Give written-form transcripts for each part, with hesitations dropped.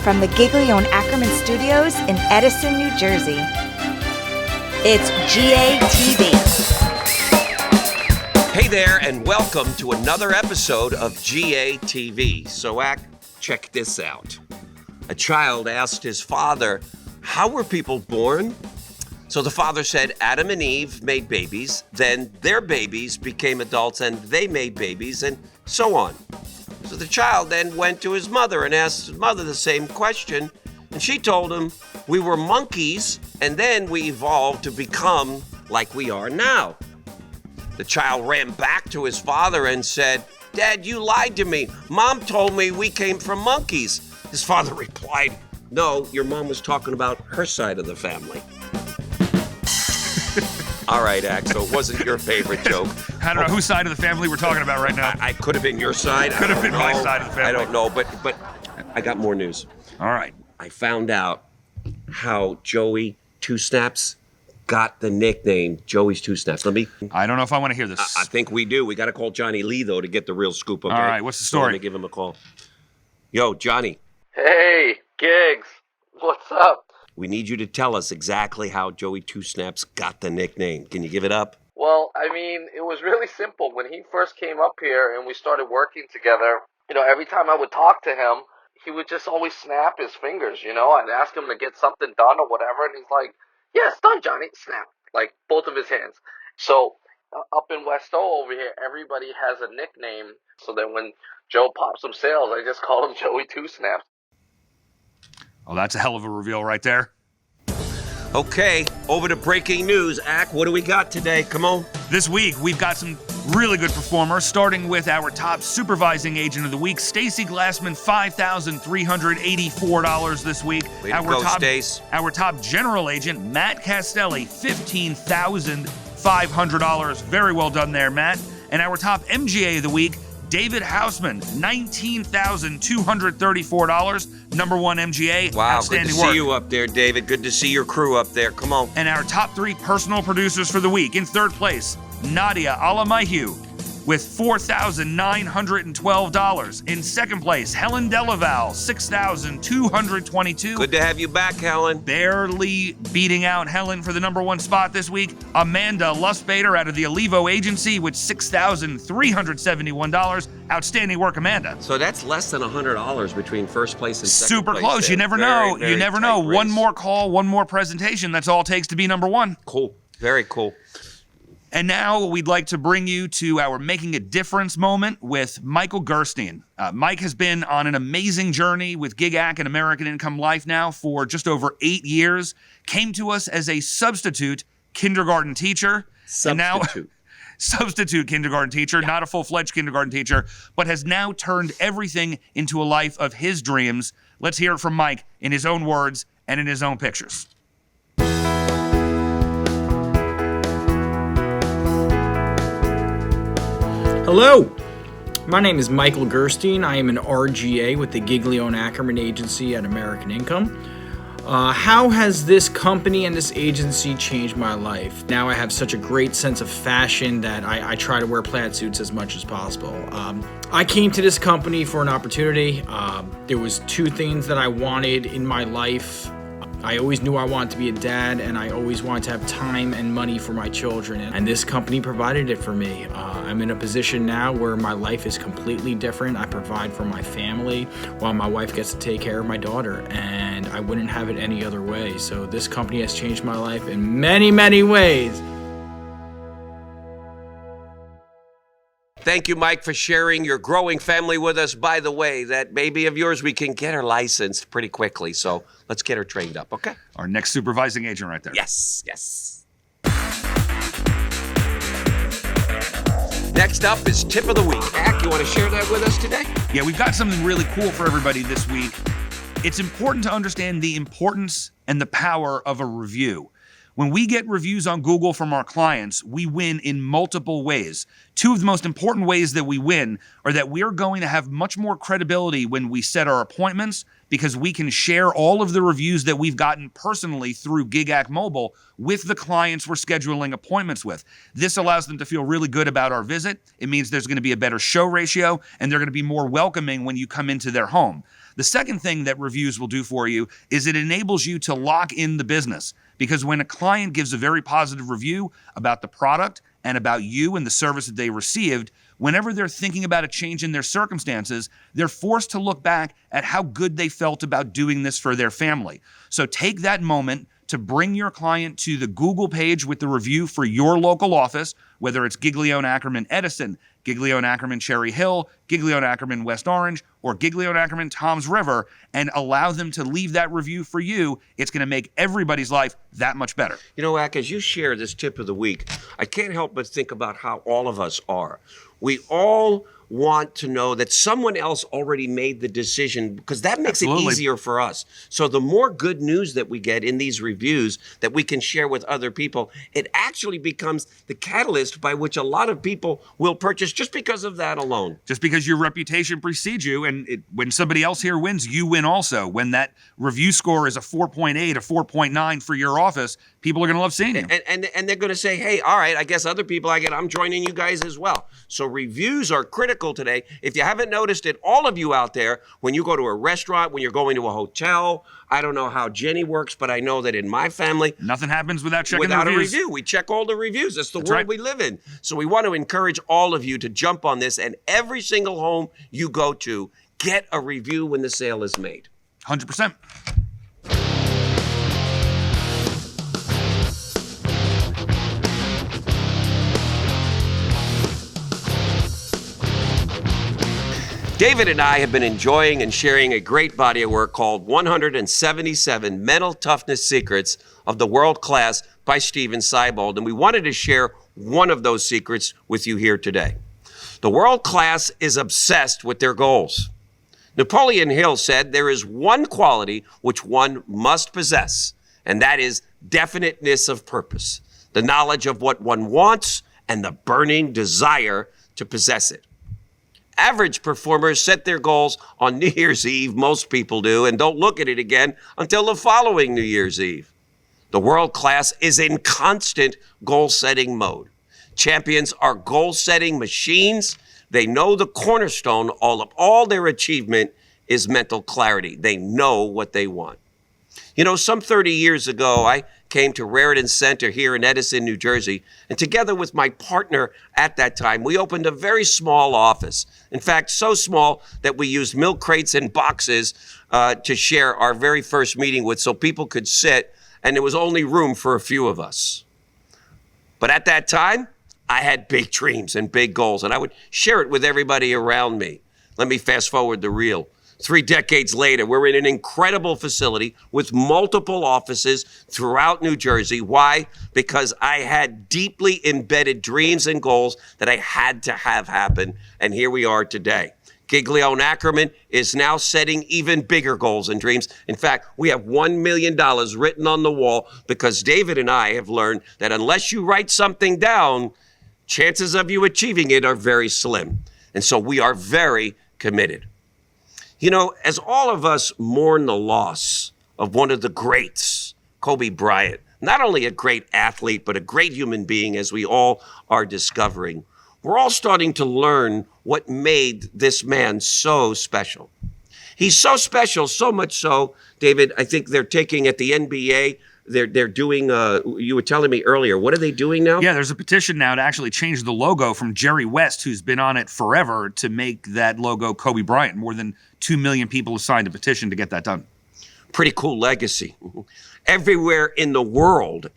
from the Giglio and Ackerman Studios in Edison, New Jersey. It's GATV. Hey there, and welcome to another episode of GATV. So, check this out. A child asked his father, how were people born? So the father said Adam and Eve made babies, then their babies became adults and they made babies, and so on. So the child then went to his mother and asked his mother the same question, and she told him, we were monkeys, and then we evolved to become like we are now. The child ran back to his father and said, Dad, you lied to me. Mom told me we came from monkeys. His father replied, no, your mom was talking about her side of the family. All right, Axel, it wasn't your favorite joke. I don't know whose side of the family we're talking about right now. I could have been your side. Could have been my side of the family. I don't know, but I got more news. All right. I found out how Joey Two Snaps got the nickname Joey's Two Snaps. I don't know if I want to hear this. I think we do. We got to call Johnny Lee, though, to get the real scoop, okay? All right, what's the story? So let me give him a call. Yo, Johnny. Hey, Giggs. What's up? We need you to tell us exactly how Joey Two Snaps got the nickname. Can you give it up? Well, I mean, it was really simple. When he first came up here and we started working together, every time I would talk to him, he would just always snap his fingers, I'd ask him to get something done or whatever, and he's like, yeah, it's done, Johnny. Snap. Like, both of his hands. So, up in West O over here, everybody has a nickname, so that when Joe pops some sales, I just call him Joey Two Snaps. Oh, that's a hell of a reveal right there. Okay, over to breaking news. What do we got today? Come on. This week, we've got some really good performers, starting with our top supervising agent of the week, Stacy Glassman, $5,384 this week. Way to go, Stace. Our top general agent, Matt Castelli, $15,500. Very well done there, Matt. And our top MGA of the week, David Hausman, $19,234. Number one MGA. Wow, outstanding good to see you up there, David. Good to see your crew up there. Come on. And our top three personal producers for the week. In third place, Nadia Alamayu with $4,912. In second place, Helen Delaval, $6,222. Good to have you back, Helen. Barely beating out Helen for the number one spot this week. Amanda Lustbader out of the Alivo Agency with $6,371. Outstanding work, Amanda. So that's less than $100 between first place and second Super place. close. There. You never know. Very You never know. race. One more call, one more presentation. That's all it takes to be number one. Cool. Very cool. And now we'd like to bring you to our Making a Difference moment with Michael Gerstein. Mike has been on an amazing journey with GigAC and American Income Life now for just over 8 years. Came to us as a substitute kindergarten teacher. Substitute kindergarten teacher, not a full-fledged kindergarten teacher, but has now turned everything into a life of his dreams. Let's hear it from Mike in his own words and in his own pictures. Hello, my name is Michael Gerstein. I am an RGA with the Giglio and Ackerman Agency at American Income. How has this company and this agency changed my life? Now I have such a great sense of fashion that I try to wear plaid suits as much as possible. I came to this company for an opportunity. There was two things that I wanted in my life. I always knew I wanted to be a dad, and I always wanted to have time and money for my children, and this company provided it for me. I'm in a position now where my life is completely different. I provide for my family while my wife gets to take care of my daughter, and I wouldn't have it any other way. So this company has changed my life in many, many ways. Thank you, Mike, for sharing your growing family with us. By the way, that baby of yours, we can get her licensed pretty quickly, so let's get her trained up, okay? Our next supervising agent right there. Yes, yes. Next up is Tip of the Week. Ack, you want to share that with us today? Yeah, we've got something really cool for everybody this week. It's important to understand the importance and the power of a review. When we get reviews on Google from our clients, we win in multiple ways. Two of the most important ways that we win are that we're going to have much more credibility when we set our appointments because we can share all of the reviews that we've gotten personally through GigAC Mobile with the clients we're scheduling appointments with. This allows them to feel really good about our visit. It means there's going to be a better show ratio, and they're going to be more welcoming when you come into their home. The second thing that reviews will do for you is it enables you to lock in the business, because when a client gives a very positive review about the product and about you and the service that they received, whenever they're thinking about a change in their circumstances, they're forced to look back at how good they felt about doing this for their family. So take that moment to bring your client to the Google page with the review for your local office, whether it's Giglione Ackerman Edison, Giglione Ackerman Cherry Hill, Giglione Ackerman West Orange, or Giglione Ackerman Toms River, and allow them to leave that review for you. It's going to make everybody's life that much better. You know, Ak, as you share this tip of the week, I can't help but think about how all of us are. We all want to know that someone else already made the decision, because that makes it easier for us. So the more good news that we get in these reviews that we can share with other people, it actually becomes the catalyst by which a lot of people will purchase just because of that alone. Just because your reputation precedes you, and when somebody else here wins, you win also. When that review score is a 4.8, a 4.9 for your office, people are going to love seeing you. And they're going to say, hey, all right, I guess other people I'm joining you guys as well. So reviews are critical today. If you haven't noticed it, all of you out there, when you go to a restaurant, when you're going to a hotel, I don't know how Jenny works, but I know that in my family, nothing happens without checking the a reviews. review. We check all the reviews. That's the world right. we live in. So we want to encourage all of you to jump on this, and every single home you go to, get a review when the sale is made. 100%. David and I have been enjoying and sharing a great body of work called 177 Mental Toughness Secrets of the World Class by Stephen Seibold, and we wanted to share one of those secrets with you here today. The world class is obsessed with their goals. Napoleon Hill said there is one quality which one must possess, and that is definiteness of purpose, the knowledge of what one wants and the burning desire to possess it. Average performers set their goals on New Year's Eve, most people do, and don't look at it again until the following New Year's Eve. The world class is in constant goal-setting mode. Champions are goal-setting machines. They know the cornerstone of all their achievement is mental clarity. They know what they want. You know, some 30 years ago, I came to Raritan Center here in Edison, New Jersey, and together with my partner at that time, we opened a very small office. In fact, so small that we used milk crates and boxes to share our very first meeting with, so people could sit, and there was only room for a few of us. But at that time, I had big dreams and big goals, and I would share it with everybody around me. Let me fast forward the reel. 3 decades later, we're in an incredible facility with multiple offices throughout New Jersey. Why? Because I had deeply embedded dreams and goals that I had to have happen, and here we are today. Giglione Ackerman is now setting even bigger goals and dreams. In fact, we have $1 million written on the wall because David and I have learned that unless you write something down, chances of you achieving it are very slim. And so we are very committed. You know, as all of us mourn the loss of one of the greats, Kobe Bryant, not only a great athlete, but a great human being, as we all are discovering, we're all starting to learn what made this man so special. He's so special, so much so, David, I think they're taking at the NBA, they're doing, you were telling me earlier, what are they doing now? Yeah, there's a petition now to actually change the logo from Jerry West, who's been on it forever, to make that logo Kobe Bryant. More than 2 million people have signed a petition to get that done. Pretty cool legacy. Everywhere in the world,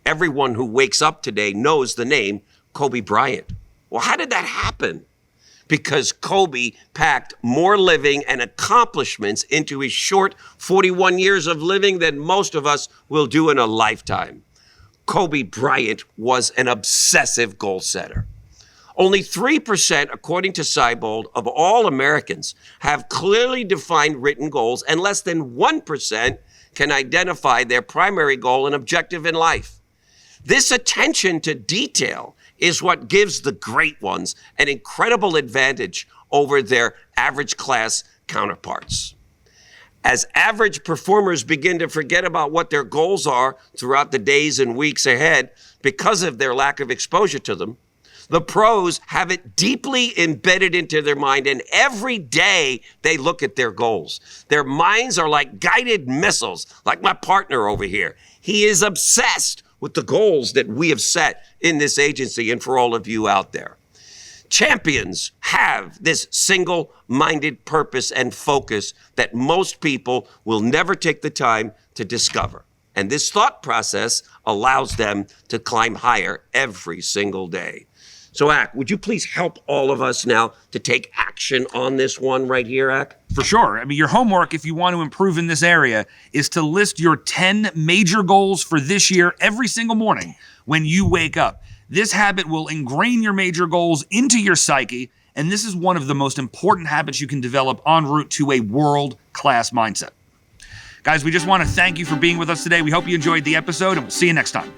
everyone who wakes up today knows the name Kobe Bryant. Well, how did that happen? Because Kobe packed more living and accomplishments into his short 41 years of living than most of us will do in a lifetime. Kobe Bryant was an obsessive goal setter. Only 3%, according to Seibold, of all Americans have clearly defined written goals, and less than 1% can identify their primary goal and objective in life. This attention to detail is what gives the great ones an incredible advantage over their average class counterparts. As average performers begin to forget about what their goals are throughout the days and weeks ahead because of their lack of exposure to them, The pros have it deeply embedded into their mind, and every day they look at their goals. Their minds are like guided missiles, like my partner over here. He is obsessed with the goals that we have set in this agency and for all of you out there. Champions have this single-minded purpose and focus that most people will never take the time to discover. And this thought process allows them to climb higher every single day. So, Ak, would you please help all of us now to take action on this one right here, Ak? For sure. I mean, your homework, if you want to improve in this area, is to list your 10 major goals for this year every single morning when you wake up. This habit will ingrain your major goals into your psyche, and this is one of the most important habits you can develop en route to a world-class mindset. Guys, we just want to thank you for being with us today. We hope you enjoyed the episode, and we'll see you next time.